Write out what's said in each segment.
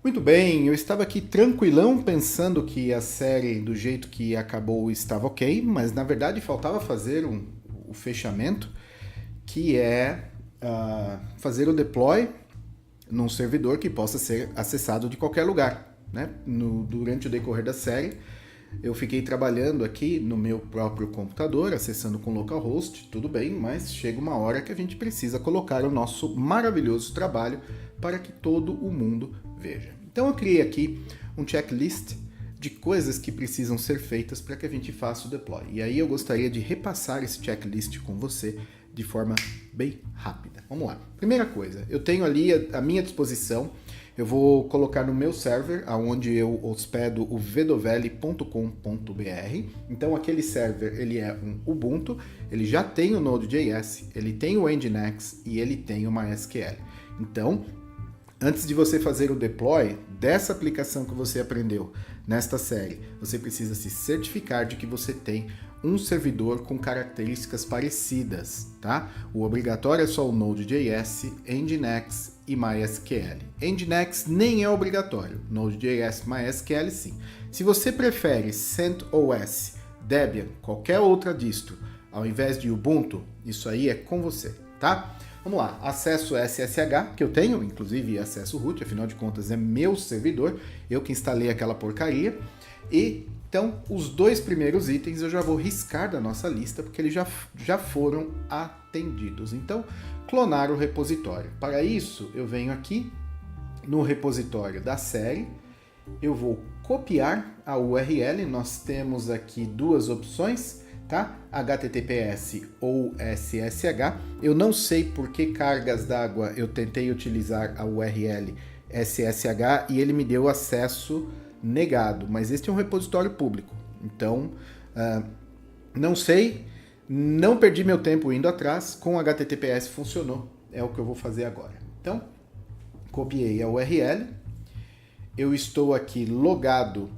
Muito bem, eu estava aqui tranquilão pensando que a série do jeito que acabou estava ok, mas na verdade faltava fazer o fechamento, que é fazer o deploy num servidor que possa ser acessado de qualquer lugar. Né? Durante o decorrer da série, eu fiquei trabalhando aqui no meu próprio computador, acessando com localhost, tudo bem, mas chega uma hora que a gente precisa colocar o nosso maravilhoso trabalho para que todo o mundo veja. Então eu criei aqui um checklist de coisas que precisam ser feitas para que a gente faça o deploy. E aí eu gostaria de repassar esse checklist com você de forma bem rápida. Vamos lá. Primeira coisa, eu tenho ali à minha disposição, eu vou colocar no meu server, onde eu hospedo o vedoveli.com.br. Então aquele server ele é um Ubuntu, ele já tem o Node.js, ele tem o Nginx e ele tem o MySQL. Então, antes de você fazer o deploy dessa aplicação que você aprendeu nesta série, você precisa se certificar de que você tem um servidor com características parecidas, tá? O obrigatório é só o Node.js, Nginx e MySQL. Nginx nem é obrigatório, Node.js, MySQL sim. Se você prefere CentOS, Debian, qualquer outra distro, ao invés de Ubuntu, isso aí é com você, tá? Vamos lá, acesso SSH, que eu tenho, inclusive acesso root, afinal de contas é meu servidor, eu que instalei aquela porcaria. E então, os dois primeiros itens eu já vou riscar da nossa lista, porque eles já foram atendidos. Então, clonar o repositório. Para isso, eu venho aqui no repositório da série, eu vou copiar a URL, nós temos aqui duas opções, tá? HTTPS ou SSH. Eu não sei por que cargas d'água eu tentei utilizar a URL SSH e ele me deu acesso negado, mas este é um repositório público. Então, não sei, não perdi meu tempo indo atrás, com HTTPS funcionou, é o que eu vou fazer agora. Então, copiei a URL, eu estou aqui logado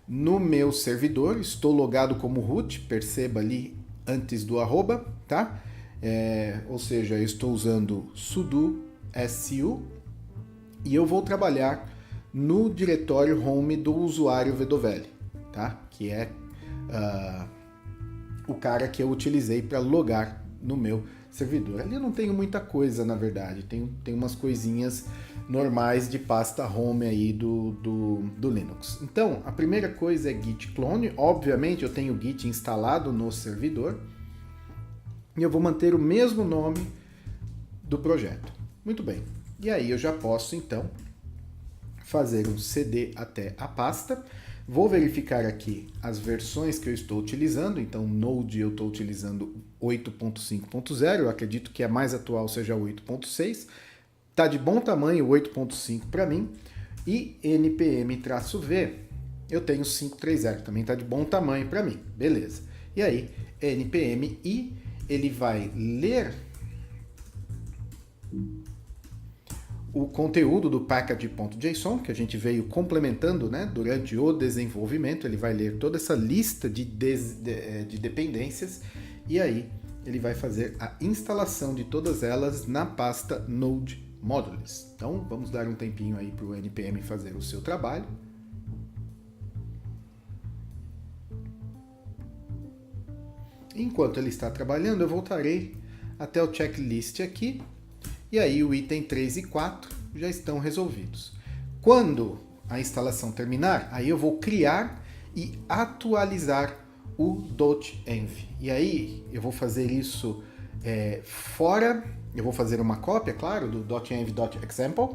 no meu servidor, estou logado como root, perceba ali antes do arroba, tá? Ou seja, eu estou usando sudo su e eu vou trabalhar no diretório home do usuário Vedoveli, tá? Que é o cara que eu utilizei para logar no meu servidor. Ali eu não tenho muita coisa, na verdade, tem umas coisinhas normais de pasta home aí do Linux. Então, a primeira coisa é git clone. Obviamente eu tenho o git instalado no servidor e eu vou manter o mesmo nome do projeto. Muito bem, e aí eu já posso então fazer um cd até a pasta. Vou verificar aqui as versões que eu estou utilizando. Então, Node eu estou utilizando 8.5.0. Eu acredito que a mais atual seja 8.6. Tá de bom tamanho 8.5 para mim. E npm-v eu tenho 530. Também tá de bom tamanho para mim. Beleza. E aí, npm i, ele vai ler o conteúdo do package.json, que a gente veio complementando, né, durante o desenvolvimento. Ele vai ler toda essa lista de dependências e aí ele vai fazer a instalação de todas elas na pasta Node Modules. Então vamos dar um tempinho aí para o npm fazer o seu trabalho. Enquanto ele está trabalhando, eu voltarei até o checklist aqui. E aí o item 3 e 4 já estão resolvidos. Quando a instalação terminar, aí eu vou criar e atualizar o .env. E aí eu vou fazer isso fora, eu vou fazer uma cópia, claro, do .env.example.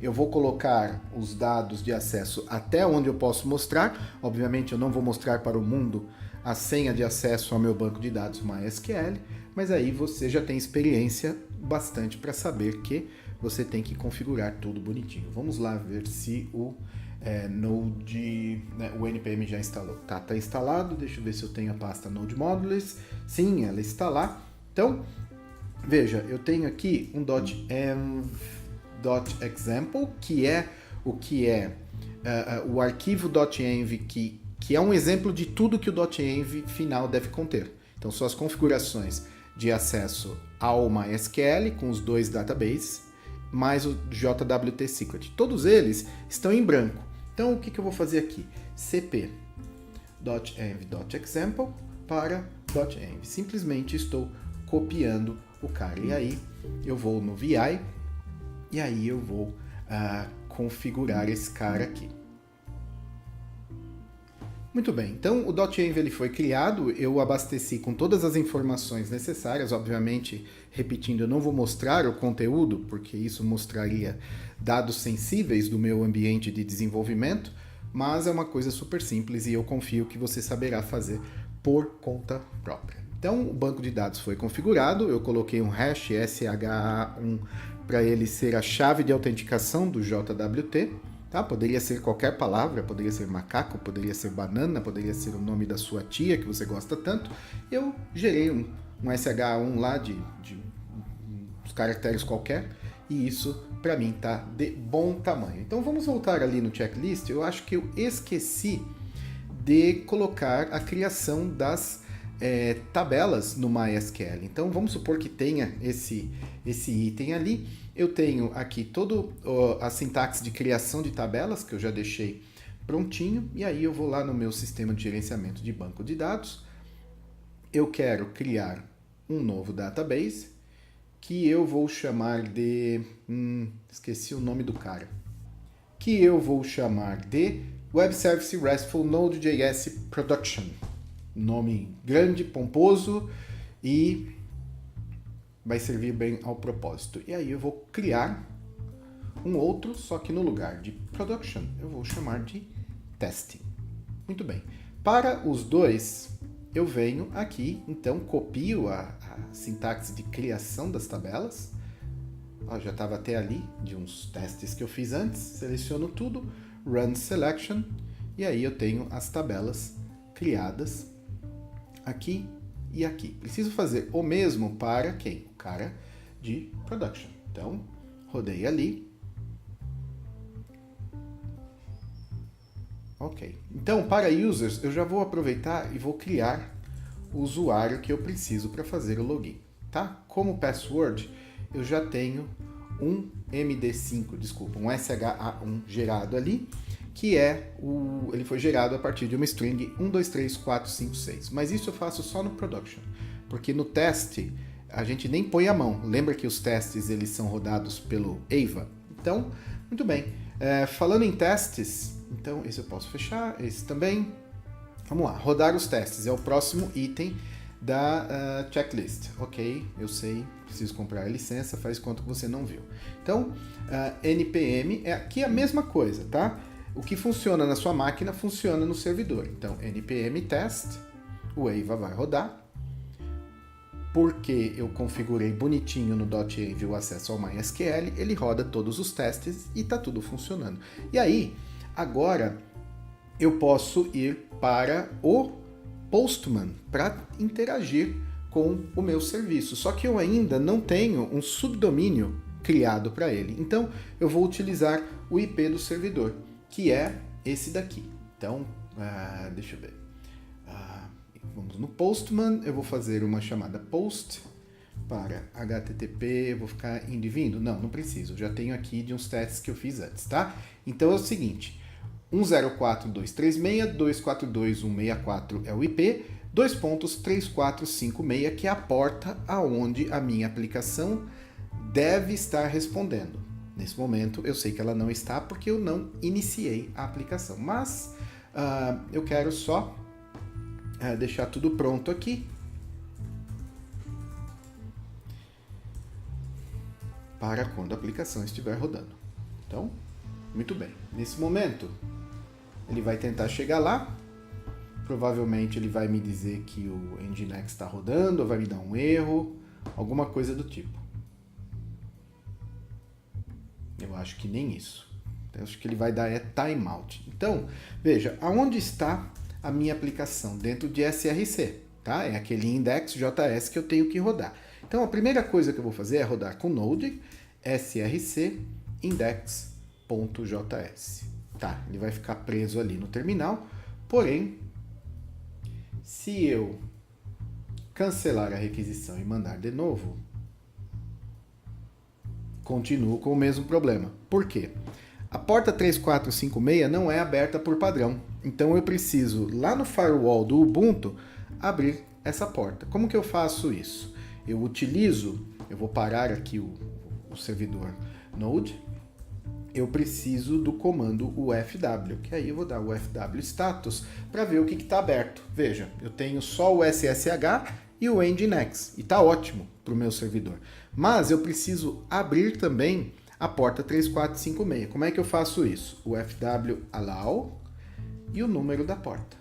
Eu vou colocar os dados de acesso até onde eu posso mostrar. Obviamente eu não vou mostrar para o mundo a senha de acesso ao meu banco de dados MySQL, mas aí você já tem experiência bastante para saber que você tem que configurar tudo bonitinho. Vamos lá ver se o Node, né, o npm já instalou. Tá instalado, deixa eu ver se eu tenho a pasta Node Modules. Sim, ela está lá. Então, veja, eu tenho aqui um .env.example, que é o arquivo .env que é um exemplo de tudo que o .env final deve conter. Então, são as configurações de acesso ao MySQL com os dois databases mais o JWT Secret. Todos eles estão em branco. Então, o que eu vou fazer aqui? cp.env.example para .env. Simplesmente estou copiando o cara. E aí, eu vou no VI e aí eu vou configurar esse cara aqui. Muito bem, então o .env ele foi criado, eu abasteci com todas as informações necessárias, obviamente, repetindo, eu não vou mostrar o conteúdo, porque isso mostraria dados sensíveis do meu ambiente de desenvolvimento, mas é uma coisa super simples e eu confio que você saberá fazer por conta própria. Então o banco de dados foi configurado, eu coloquei um hash SHA1 para ele ser a chave de autenticação do JWT. Tá? Poderia ser qualquer palavra, poderia ser macaco, poderia ser banana, poderia ser o nome da sua tia que você gosta tanto. Eu gerei um SH1 lá de uns caracteres qualquer e isso para mim tá de bom tamanho. Então vamos voltar ali no checklist. Eu acho que eu esqueci de colocar a criação das tabelas no MySQL. Então vamos supor que tenha esse item ali. Eu tenho aqui toda a sintaxe de criação de tabelas, que eu já deixei prontinho, e aí eu vou lá no meu sistema de gerenciamento de banco de dados. Eu quero criar um novo database, que eu vou chamar de... esqueci o nome do cara. Que eu vou chamar de Web Service RESTful Node.js Production. Nome grande, pomposo e vai servir bem ao propósito. E aí eu vou criar um outro, só que no lugar de production eu vou chamar de testing. Muito bem. Para os dois, eu venho aqui, então copio a sintaxe de criação das tabelas. Ó, já estava até ali de uns testes que eu fiz antes. Seleciono tudo, run selection, e aí eu tenho as tabelas criadas aqui e aqui. Preciso fazer o mesmo para quem? O cara de production. Então, rodei ali. Ok. Então, para users, eu já vou aproveitar e vou criar o usuário que eu preciso para fazer o login. Tá? Como password, eu já tenho um MD5, desculpa, um SHA1 gerado ali, que ele foi gerado a partir de uma string 1, 2, 3, 4, 5, 6. Mas isso eu faço só no production, porque no teste a gente nem põe a mão. Lembra que os testes eles são rodados pelo Ava? Então, muito bem. Falando em testes, então esse eu posso fechar, esse também. Vamos lá, rodar os testes, é o próximo item da checklist. Ok, eu sei, preciso comprar a licença, faz conta que você não viu. Então, npm é aqui a mesma coisa, tá? O que funciona na sua máquina funciona no servidor. Então, npm test, o Ava vai rodar. Porque eu configurei bonitinho no .env o acesso ao MySQL, ele roda todos os testes e está tudo funcionando. E aí, agora eu posso ir para o Postman para interagir com o meu serviço. Só que eu ainda não tenho um subdomínio criado para ele. Então, eu vou utilizar o IP do servidor, que é esse daqui. Então, deixa eu ver. Vamos no Postman, eu vou fazer uma chamada post para HTTP, eu vou ficar indo e vindo? Não preciso, já tenho aqui de uns testes que eu fiz antes, tá? Então é o seguinte, 104.236.242.164 é o IP, 2.3456, que é a porta aonde a minha aplicação deve estar respondendo. Nesse momento eu sei que ela não está porque eu não iniciei a aplicação, mas eu quero só deixar tudo pronto aqui para quando a aplicação estiver rodando. Então, muito bem. Nesse momento, ele vai tentar chegar lá. Provavelmente ele vai me dizer que o Nginx está rodando, ou vai me dar um erro, alguma coisa do tipo. Eu acho que nem isso. Eu acho que ele vai dar timeout. Então, veja, aonde está a minha aplicação? Dentro de SRC, tá? É aquele index.js que eu tenho que rodar. Então, a primeira coisa que eu vou fazer é rodar com Node src index.js. Tá, ele vai ficar preso ali no terminal, porém, se eu cancelar a requisição e mandar de novo, Continuo com o mesmo problema. Por quê? A porta 3456 não é aberta por padrão. Então eu preciso, lá no firewall do Ubuntu, abrir essa porta. Como que eu faço isso? Eu vou parar aqui o servidor Node, eu preciso do comando UFW, que aí eu vou dar o UFW status para ver o que está aberto. Veja, eu tenho só o SSH e o Nginx, e está ótimo para o meu servidor. Mas eu preciso abrir também a porta 3456. Como é que eu faço isso? O UFW allow e o número da porta.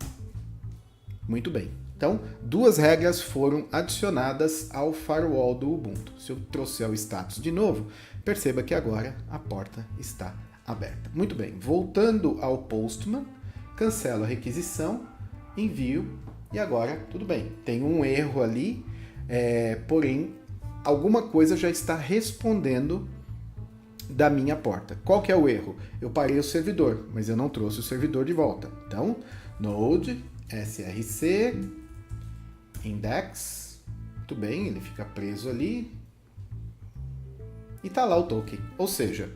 Muito bem. Então, duas regras foram adicionadas ao firewall do Ubuntu. Se eu trouxer o status de novo, perceba que agora a porta está aberta. Muito bem, voltando ao Postman, cancelo a requisição, envio e agora tudo bem. Tem um erro ali, porém alguma coisa já está respondendo da minha porta. Qual que é o erro? Eu parei o servidor, mas eu não trouxe o servidor de volta. Então, node src index, muito bem, ele fica preso ali e tá lá o token. Ou seja,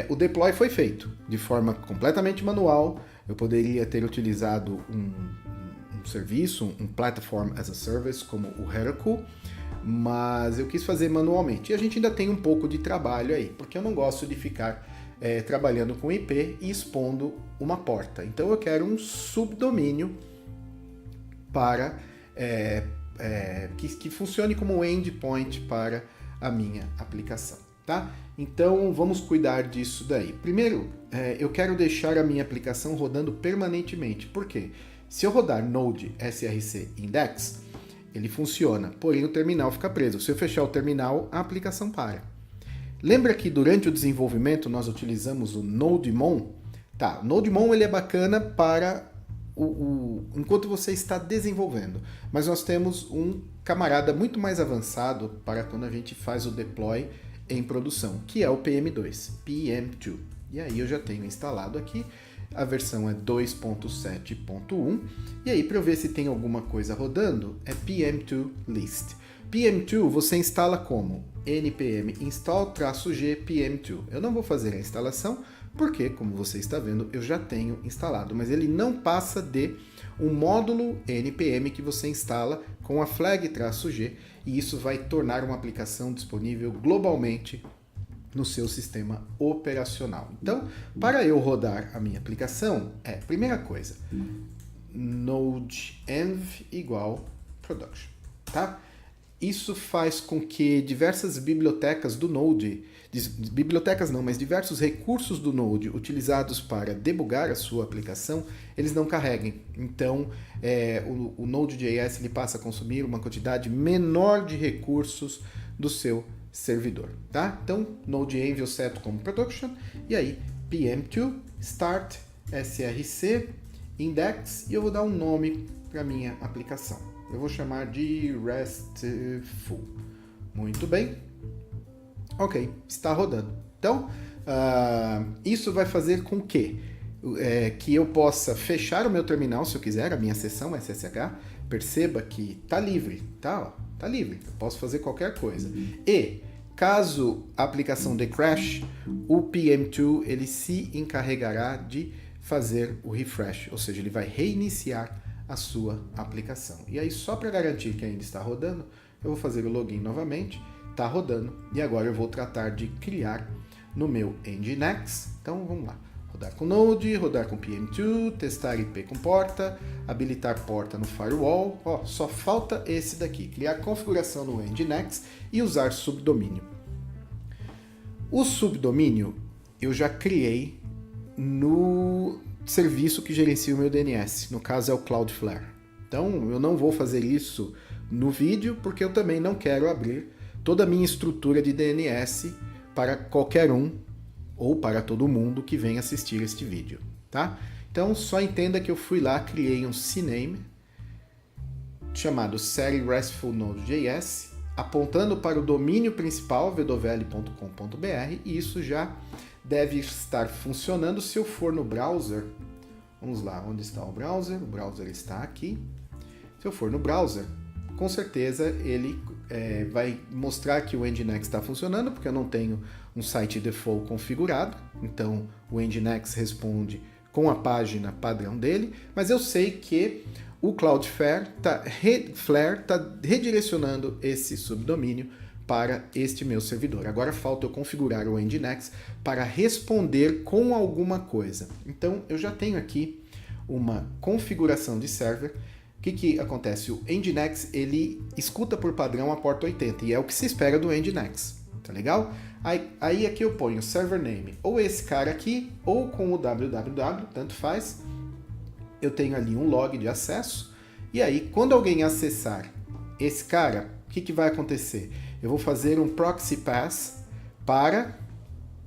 o deploy foi feito de forma completamente manual. Eu poderia ter utilizado um serviço, um Platform as a Service como o Heroku, mas eu quis fazer manualmente. E a gente ainda tem um pouco de trabalho aí, porque eu não gosto de ficar trabalhando com IP e expondo uma porta. Então eu quero um subdomínio para que funcione como um endpoint para a minha aplicação, tá? Então vamos cuidar disso daí. Primeiro, eu quero deixar a minha aplicação rodando permanentemente. Por quê? Se eu rodar Node src index, ele funciona, porém o terminal fica preso. Se eu fechar o terminal, a aplicação para. Lembra que durante o desenvolvimento nós utilizamos o NodeMon? Tá, o NodeMon ele é bacana para enquanto você está desenvolvendo, mas nós temos um camarada muito mais avançado para quando a gente faz o deploy em produção, que é o PM2, PM2. E aí eu já tenho instalado aqui, a versão é 2.7.1, e aí para eu ver se tem alguma coisa rodando, é PM2 list. PM2 você instala como? npm install-g PM2. Eu não vou fazer a instalação, porque, como você está vendo, eu já tenho instalado, mas ele não passa de um módulo npm que você instala com a flag-g, e isso vai tornar uma aplicação disponível globalmente no seu sistema operacional. Então, para eu rodar a minha aplicação, primeira coisa, node env igual production, tá? Isso faz com que diversas bibliotecas do Node, bibliotecas não, mas diversos recursos do Node utilizados para debugar a sua aplicação, eles não carreguem. Então, o Node.js ele passa a consumir uma quantidade menor de recursos do seu servidor, tá? Então, Node.env eu seto como production, e aí PM2 start src index, e eu vou dar um nome para minha aplicação. Eu vou chamar de RESTful. Muito bem. Ok, está rodando. Então, isso vai fazer com que eu possa fechar o meu terminal, se eu quiser, a minha sessão SSH. Perceba que está livre, tá? Está livre, eu posso fazer qualquer coisa. E, caso a aplicação dê crash, o PM2 ele se encarregará de fazer o refresh, ou seja, ele vai reiniciar a sua aplicação. E aí, só para garantir que ainda está rodando, eu vou fazer o login novamente, está rodando, e agora eu vou tratar de criar no meu Nginx. Então vamos lá, rodar com Node, rodar com PM2, testar IP com porta, habilitar porta no firewall. Só falta esse daqui, criar configuração no Nginx e usar subdomínio. O subdomínio eu já criei no serviço que gerencia o meu DNS, no caso é o Cloudflare. Então eu não vou fazer isso no vídeo, porque eu também não quero abrir toda a minha estrutura de DNS para qualquer um ou para todo mundo que venha assistir este vídeo, tá? Então só entenda que eu fui lá, criei um CNAME chamado série RESTful Node.js, apontando para o domínio principal wwl.com.br, e isso já deve estar funcionando. Se eu for no browser, vamos lá, onde está o browser? O browser está aqui. Se eu for no browser, com certeza ele vai mostrar que o Nginx está funcionando, porque eu não tenho um site default configurado, então o Nginx responde com a página padrão dele, mas eu sei que o Cloudflare está redirecionando esse subdomínio para este meu servidor. Agora falta eu configurar o Nginx para responder com alguma coisa. Então eu já tenho aqui uma configuração de server. O que acontece? O Nginx ele escuta por padrão a porta 80 e é o que se espera do Nginx. Tá legal? Aí aqui eu ponho server name, ou esse cara aqui, ou com o www, tanto faz. Eu tenho ali um log de acesso, e aí quando alguém acessar esse cara, o que vai acontecer? Eu vou fazer um proxy pass para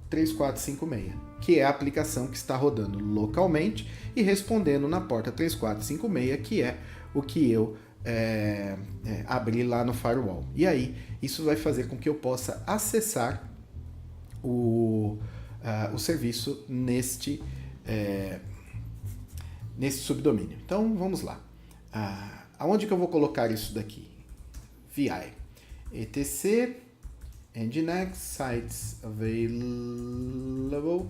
3456, que é a aplicação que está rodando localmente e respondendo na porta 3456, que é o que eu abri lá no firewall. E aí, isso vai fazer com que eu possa acessar o serviço neste subdomínio. Então, vamos lá. Aonde que eu vou colocar isso daqui? VI. etc. Nginx sites available.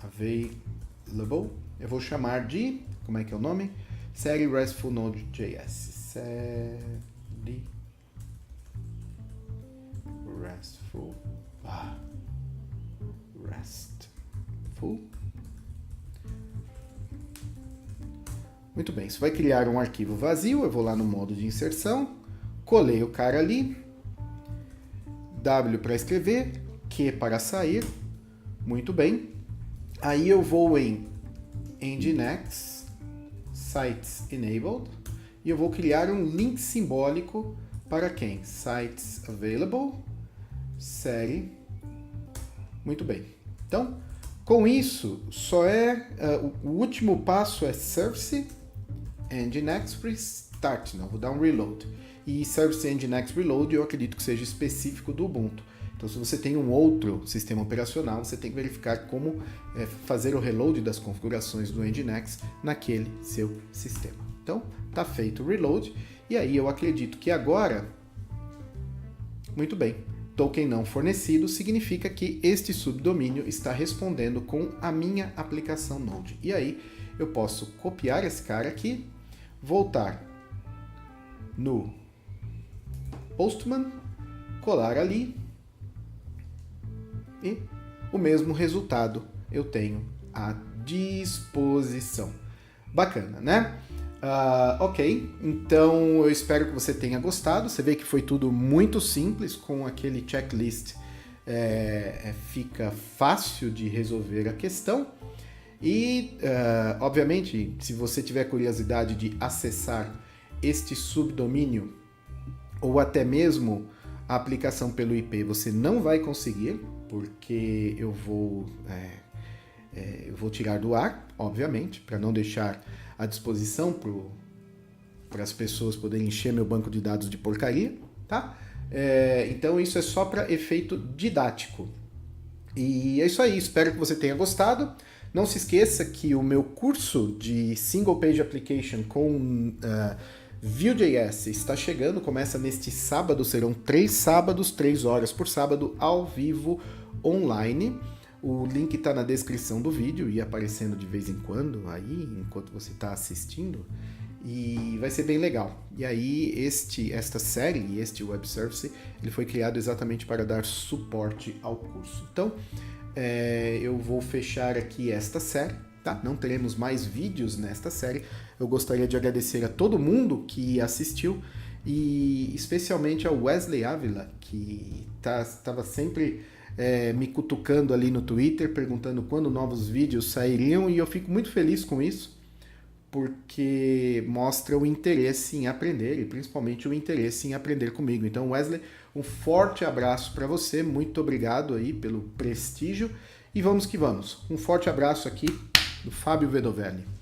Available. Eu vou chamar de, como é que é o nome? Série RESTful Node.js. Série RESTful. RESTful. Muito bem, isso vai criar um arquivo vazio. Eu vou lá no modo de inserção, colei o cara ali, W para escrever, Q para sair. Muito bem. Aí eu vou em Nginx Sites Enabled e eu vou criar um link simbólico para quem? Sites Available, série. Muito bem. Então, com isso, o último passo é Service Nginx Restart. Não, vou dar um reload. E Service Nginx Reload eu acredito que seja específico do Ubuntu. Então, se você tem um outro sistema operacional, você tem que verificar como fazer o reload das configurações do Nginx naquele seu sistema. Então, está feito o reload. E aí eu acredito que agora, muito bem, token não fornecido significa que este subdomínio está respondendo com a minha aplicação Node. E aí eu posso copiar esse cara aqui, voltar no Postman, colar ali, e o mesmo resultado eu tenho à disposição. Bacana, né? Ok, então eu espero que você tenha gostado. Você vê que foi tudo muito simples, com aquele checklist fica fácil de resolver a questão. E, obviamente, se você tiver curiosidade de acessar este subdomínio ou até mesmo a aplicação pelo IP, você não vai conseguir, porque eu vou tirar do ar, obviamente, para não deixar à disposição para as pessoas poderem encher meu banco de dados de porcaria, tá? Então isso é só para efeito didático. E é isso aí, espero que você tenha gostado. Não se esqueça que o meu curso de Single Page Application com Vue.js está chegando, começa neste sábado, serão 3 sábados, 3 horas por sábado, ao vivo, online. O link está na descrição do vídeo e aparecendo de vez em quando, aí, enquanto você está assistindo, e vai ser bem legal. E aí, esta série e este web service, ele foi criado exatamente para dar suporte ao curso. Então, eu vou fechar aqui esta série, tá? Não teremos mais vídeos nesta série. Eu gostaria de agradecer a todo mundo que assistiu e especialmente ao Wesley Ávila, que estava sempre me cutucando ali no Twitter, perguntando quando novos vídeos sairiam, e eu fico muito feliz com isso, porque mostra o interesse em aprender, e principalmente o interesse em aprender comigo. Então, Wesley, um forte abraço para você, muito obrigado aí pelo prestígio, e vamos que vamos. Um forte abraço aqui do Fábio Vedovelli.